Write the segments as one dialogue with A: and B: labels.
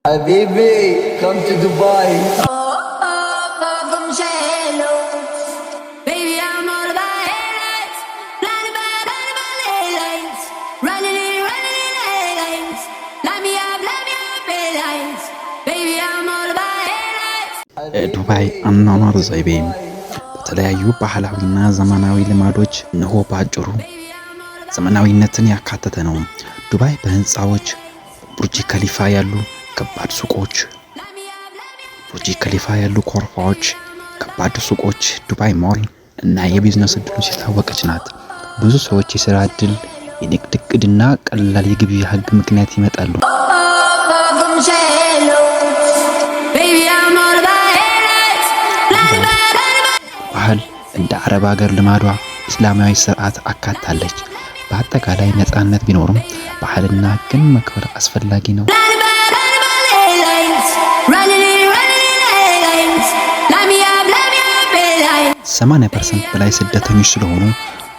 A: Habibi, come to Dubai.
B: ዱባይ አኗኗር ዘይቤ በተለያዩ ባህላዊና ዘመናዊ ልማዶች እነሆ ባጭሩ ዘመናዊነትን ያካተተ ነው። ዱባይ በህንፃዎች ቡርጅ ከሊፋ ያሉ ከባድ ሱቆች፣ ቡርጅ ከሊፋ ያሉ ኮርፋዎች፣ ከባድ ሱቆች፣ ዱባይ ሞል እና የቢዝነስ እድሎች የታወቀች ናት። ብዙ ሰዎች የሥራ እድል፣ የንግድ ዕቅድና ቀላል የግብይት ህግ ምክንያት ይመጣሉ። ባህል እንደ አረብ ሀገር ልማዷ እስላማዊ ስርዓት አካታለች። በአጠቃላይ ነፃነት ቢኖርም ባህልና ህግን መክበር አስፈላጊ ነው። 80% በላይ ስደተኞች ስለሆኑ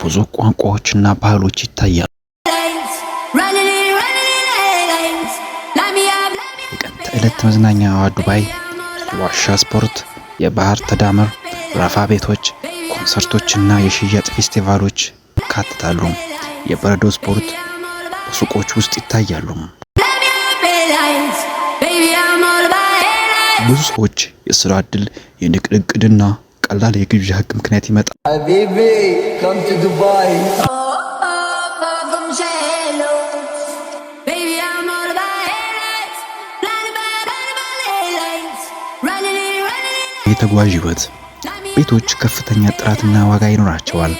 B: ብዙ ቋንቋዎችና ባህሎች ይታያሉ። የቀን ተዕለት መዝናኛዋ ዱባይ የዋሻ ስፖርት፣ የባህር ተዳመር፣ ራፋ ቤቶች፣ ኮንሰርቶችና የሽያጭ ፌስቲቫሎች ይካተታሉ። የበረዶ ስፖርት በሱቆች ውስጥ ይታያሉ። ብዙ ሰዎች የሥራ ዕድል፣ የንግድ ዕቅድና ቀላል የግብዣ ህግ ምክንያት ይመጣል።
A: Habibi, come to Dubai.
B: የተጓዥ ህይወት ቤቶች ከፍተኛ ጥራትና ዋጋ ይኖራቸዋል።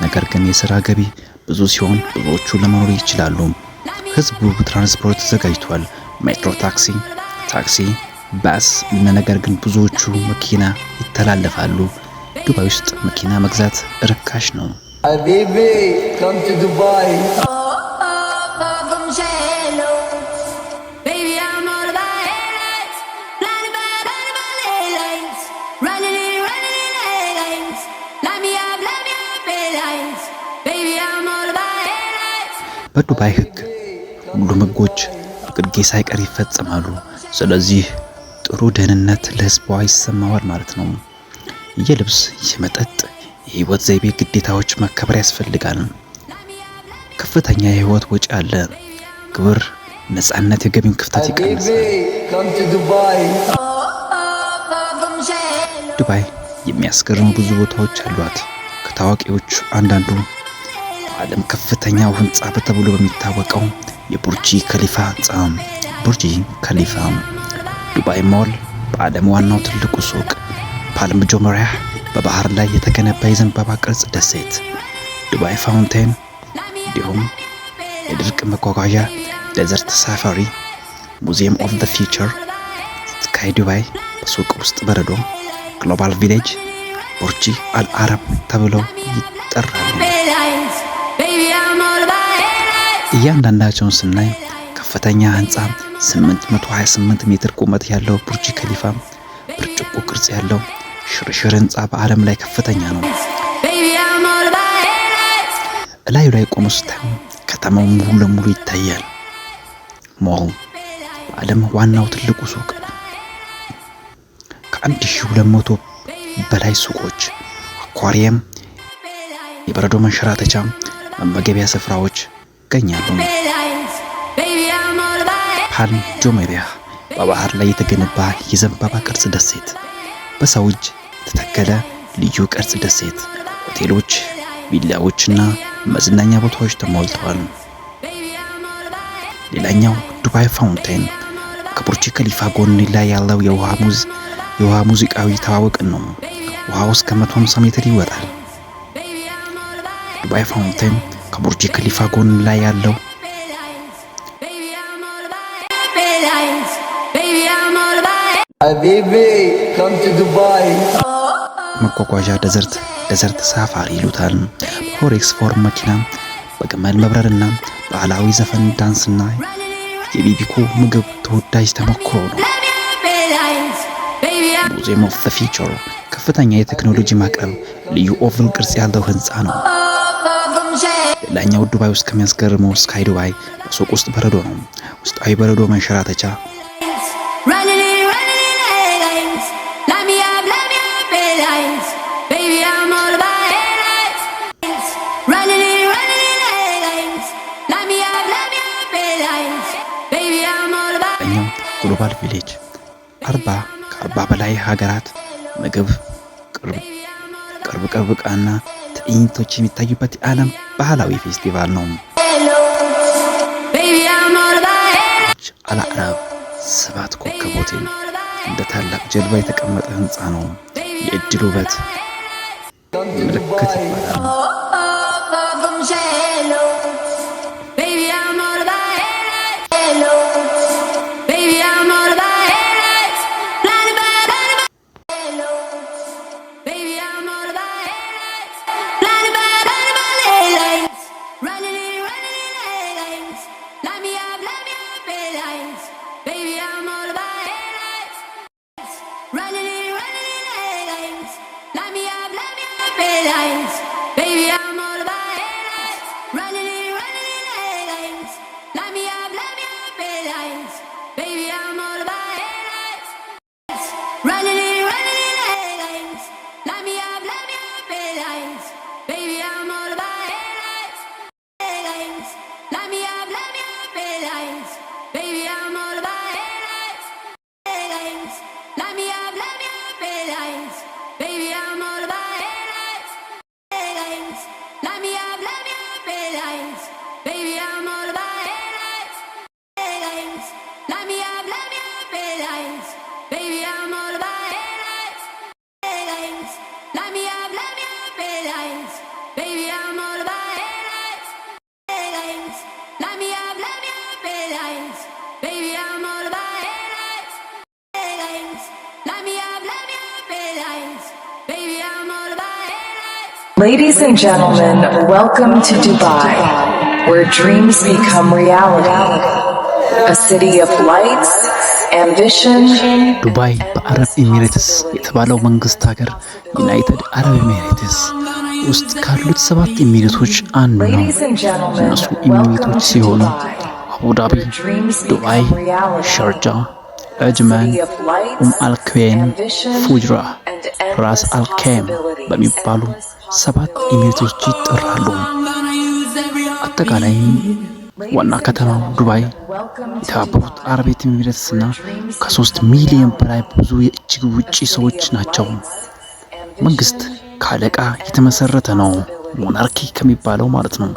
B: ነገር ግን የሥራ ገቢ ብዙ ሲሆን ብዙዎቹ ለመኖር ይችላሉ። ህዝቡ በትራንስፖርት ተዘጋጅቷል። ሜትሮ፣ ታክሲ፣ ባስ። ነገር ግን ብዙዎቹ መኪና ይተላለፋሉ። ዱባይ ውስጥ መኪና መግዛት ርካሽ ነው።
A: Habibi, come to Dubai.
B: በዱባይ ህግ ሁሉም ህጎች ግዴ ሳይቀር ይፈጸማሉ። ስለዚህ ጥሩ ደህንነት ለህዝቧ ይሰማዋል ማለት ነው። የልብስ፣ የመጠጥ፣ የህይወት ዘይቤ ግዴታዎች መከበር ያስፈልጋል። ከፍተኛ የህይወት ወጪ አለ። ግብር፣ ነፃነት የገቢን ክፍተት ይቀንሳል። ዱባይ የሚያስገርሙ ብዙ ቦታዎች አሏት። ከታዋቂዎቹ አንዳንዱ ዓለም ከፍተኛው ህንጻ ተብሎ በሚታወቀው የቡርጅ ከሊፋ ህንጻ። ቡርጅ ከሊፋ፣ ዱባይ ሞል በዓለም ዋናው ትልቁ ሱቅ፣ ፓልም ጁሜይራ በባህር ላይ የተገነባ የዘንባባ ቅርጽ ደሴት፣ ዱባይ ፋውንቴን፣ እንዲሁም የድርቅ መጓጓዣ ዴዘርት ሳፋሪ፣ ሙዚየም ኦፍ ዘ ፊውቸር፣ ስካይ ዱባይ በሱቅ ውስጥ በረዶ፣ ግሎባል ቪሌጅ፣ ቡርጅ አልአረብ ተብለው ይጠራሉ። እያንዳንዳቸውን ስናይ ከፍተኛ ህንጻ 828 ሜትር ቁመት ያለው ቡርጅ ከሊፋ ብርጭቆ ቅርጽ ያለው ሽርሽር ህንጻ በዓለም ላይ ከፍተኛ ነው። እላዩ ላይ ቆሞ ስታዩ ከተማው ሙሉ ለሙሉ ይታያል። ሞል በዓለም ዋናው ትልቁ ሱቅ፣ ከ1200 በላይ ሱቆች፣ አኳሪየም፣ የበረዶ መንሸራተቻ፣ መመገቢያ ስፍራዎች ይገኛሉ። ፓልም ጁሜይራ በባህር ላይ የተገነባ የዘንባባ ቅርጽ ደሴት፣ በሰው እጅ የተተከለ ልዩ ቅርጽ ደሴት፣ ሆቴሎች፣ ቪላዎችና መዝናኛ ቦታዎች ተሞልተዋል። ሌላኛው ዱባይ ፋውንቴን ከቡርጅ ከሊፋ ጎን ላይ ያለው የውሃ ሙዚቃዊ ተዋወቅን ነው። ውሃው እስከ 150 ሜትር ይወጣል። ዱባይ ፋውንቴን ከቡርጅ ከሊፋ ጎን ላይ ያለው
A: Habibi, come to Dubai.
B: መጓጓዣ ዴዘርት ሳፋሪ ይሉታል። በፎሬክስ ፎርም መኪና፣ በግመል መብረርና ባህላዊ ዘፈን፣ ዳንስና የቢቢኩ ምግብ ተወዳጅ ተሞክሮ ነው። ሙዚየም ኦፍ ዘ ፊውቸር ከፍተኛ የቴክኖሎጂ ማቅረብ ልዩ ኦቭል ቅርጽ ያለው ህንጻ ነው። ሌላኛው ዱባይ ውስጥ ከሚያስገርመው ስካይ ዱባይ ሱቅ ውስጥ በረዶ ነው። ውስጣዊ በረዶ መንሸራተቻ ግሎባል ቪሌጅ 40 በላይ ሀገራት ምግብ ቅርብ ዕቃና ትዕይንቶች የሚታዩበት የዓለም ባህላዊ ፌስቲቫል ነው። አልአረብ 7 ኮከብ ሆቴል እንደ ታላቅ ጀልባ የተቀመጠ ህንፃ ነው። የእድል ውበት ምልክት ይባላል።
C: Ladies and gentlemen, welcome to Dubai, where dreams become reality. A city of lights, ambition.
B: ዱባይ በአረብ ኤሚሬትስ የተባለው መንግስት ሀገር ዩናይትድ አረብ ኤሚሬትስ ውስጥ ካሉት 7 ኤሚሬቶች አንዱ ነው። እነሱ ኤሚሬቶች ሲሆኑ አቡዳቢ፣ ዱባይ፣ ሻርጃ፣ አጅማን፣ አልኩዌን፣ ፉጅራ፣ ራስ አልኬም በሚባሉ 7 ኤሚሬቶች ይጠራሉ። አጠቃላይ ዋና ከተማው ዱባይ የተባበሩት አረብ ኤሚሬትስና ከ3 ሚሊዮን በላይ ብዙ የእጅግ ውጪ ሰዎች ናቸው። መንግስት ካለቃ የተመሰረተ ነው። ሞናርኪ ከሚባለው ማለት ነው።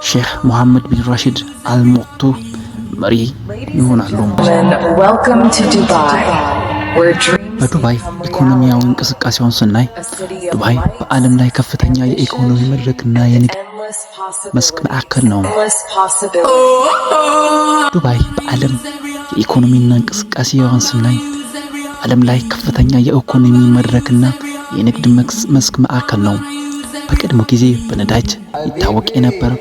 B: ሼህ መሐመድ ቢን ራሺድ አልሞክቱ መሪ ይሆናሉ። በዱባይ ኢኮኖሚያዊ እንቅስቃሴውን ስናይ ዱባይ በዓለም ላይ ከፍተኛ የኢኮኖሚ መድረክና የንግድ መስክ ማዕከል ነው። ዱባይ በዓለም የኢኮኖሚና እንቅስቃሴውን ስናይ ዓለም ላይ ከፍተኛ የኢኮኖሚ መድረክና የንግድ መስክ ማዕከል ነው። በቀድሞ ጊዜ በነዳጅ ይታወቅ የነበረ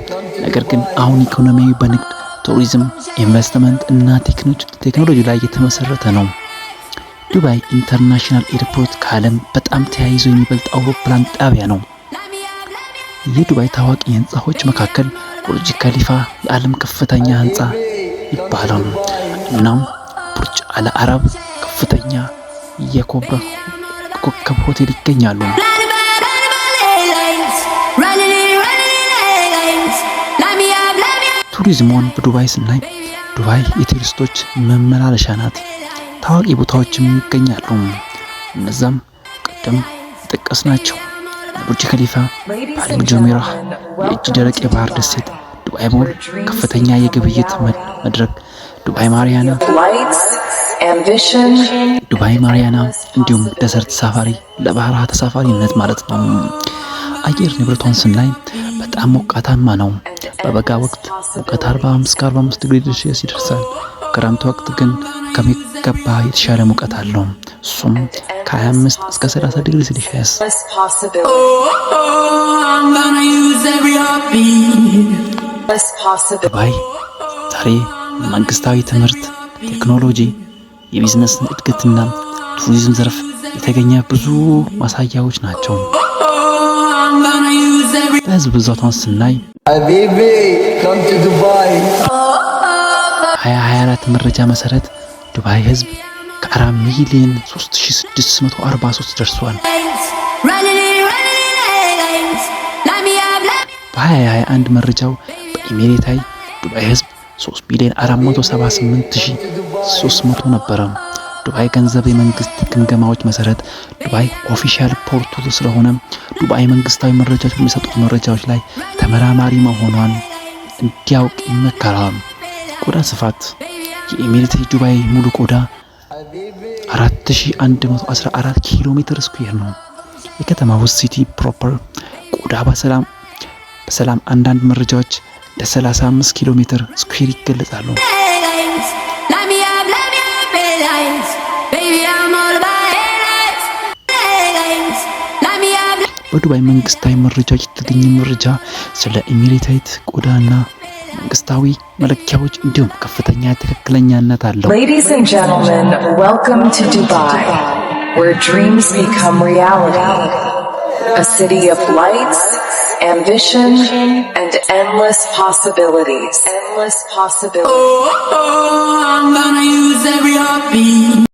B: ነገር ግን አሁን ኢኮኖሚያዊ በንግድ፣ ቱሪዝም፣ ኢንቨስትመንት እና ቴክኖሎጂ ላይ የተመሰረተ ነው። ዱባይ ኢንተርናሽናል ኤርፖርት ከዓለም በጣም ተያይዞ የሚበልጥ አውሮፕላን ጣቢያ ነው። የዱባይ ታዋቂ ህንፃዎች መካከል ቡርጅ ከሊፋ የዓለም ከፍተኛ ህንፃ ይባላል። እናም ቡርጅ አል አረብ ከፍተኛ የኮከብ ሆቴል ይገኛሉ። ቱሪዝሙን በዱባይ ስናይ ዱባይ የቱሪስቶች መመላለሻ ናት። ታዋቂ ቦታዎችም ይገኛሉ። እነዛም ቀደም ጠቀስናቸው ቡርጅ ከሊፋ፣ ፓርክ ጁሜራ፣ የእጅ ደረቅ የባህር ደሴት፣ ዱባይ ሞል፣ ከፍተኛ የግብይት መድረክ፣ ዱባይ ማሪያና እንዲሁም ደሰርት ሳፋሪ ለባህር ተሳፋሪነት ማለት ነው። አየር ንብረቷን ስናይ በጣም ሞቃታማ ነው። በበጋ ወቅት ሙቀት 45 ዲግሪ ሴልሺየስ ይደርሳል። ክረምት ወቅት ግን ከሚገባ የተሻለ ሙቀት አለው። እሱም ከ25 እስከ 30 ዲግሪ ሴልሺየስ። ዱባይ ዛሬ መንግስታዊ ትምህርት፣ ቴክኖሎጂ፣ የቢዝነስ እድገትና ቱሪዝም ዘርፍ የተገኘ ብዙ ማሳያዎች ናቸው። በህዝብ ብዛቷን ስናይ
A: Habibi, come to Dubai.
B: 2024 መረጃ መሰረት ዱባይ ህዝብ ከ4 ሚሊዮን 3643 ደርሷል። በ2021 መረጃው በኢሜሬታይ ዱባይ ህዝብ 3 ሚሊዮን 478300 ነበረ። ዱባይ ገንዘብ የመንግስት ግምገማዎች መሰረት ዱባይ ኦፊሻል ፖርቱ ስለሆነ ዱባይ መንግስታዊ መረጃዎች በሚሰጡት መረጃዎች ላይ ተመራማሪ መሆኗን እንዲያውቅ ይመከራል። ቆዳ ስፋት የኢሜሬታይ ዱባይ ሙሉ ቆዳ 4114 ኪሎ ሜትር ስኩዌር ነው። የከተማው ሲቲ ፕሮፐር ቆዳ በሰላም አንዳንድ መረጃዎች ለ35 ኪሎ ሜትር ስኩዌር ይገለጻሉ። በዱባይ መንግስታዊ መረጃዎች የተገኘ መረጃ ስለ ኢሚሬታይት ቆዳና መንግስታዊ መለኪያዎች እንዲሁም ከፍተኛ ትክክለኛነት አለው።
C: Ladies and gentlemen, welcome to Dubai, where dreams become reality. A city of lights, ambition, and endless possibilities. Endless possibilities.
D: I'm gonna use every heartbeat.